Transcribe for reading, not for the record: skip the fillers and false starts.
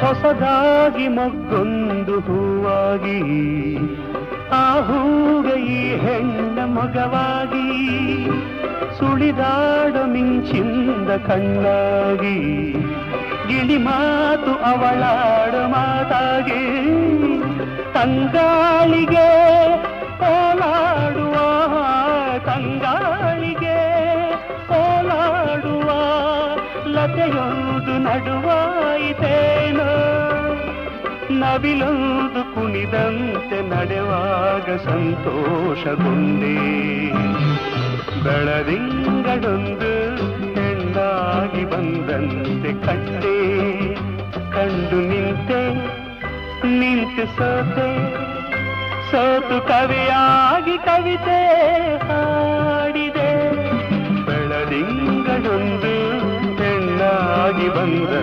ಹೊಸದಾಗಿ ಮೊಗ್ಗೊಂದು ಹೂವಾಗಿ, ಆ ಹೂಗೆ ಈ ಹೆಣ್ಣ ಮೊಗವಾಗಿ, ಸುಳಿದಾಡ ಮಿಂಚಿಂದ ಕಣ್ಣಾಗಿ, ಗಿಳಿ ಮಾತು ಅವಳಾಡ ಮಾತಾಗಿ, ತಂಗಾಳಿಗೆ ಓಲಾಡುವ, ತಂಗಾಳಿಗೆ ಓಲಾಡುವ ಲತೆಯೊಂದು ನಡುವಾಯಿತೇನೋ, ನವಿಲೊಂದು ಕುಣಿದಂತೆ ನಡೆವಾಗ ಸಂತೋಷಗೊಂಡೆ, ಬೆಳದಿಂಗಳೊಂದು ಹೆಣ್ಣಾಗಿ ಬಂದಂತೆ ಕಂಡೆ, ಕಂಡು ನಿಂತೆ ನಿಂತು ಸೋತೆ, ಸೋತು ಕವಿಯಾಗಿ ಕವಿತೆ ಹಾಡಿದೆ, ಬೆಳದಿಂಗಳೊಂದು ಹೆಣ್ಣಾಗಿ ಬಂದಂತೆ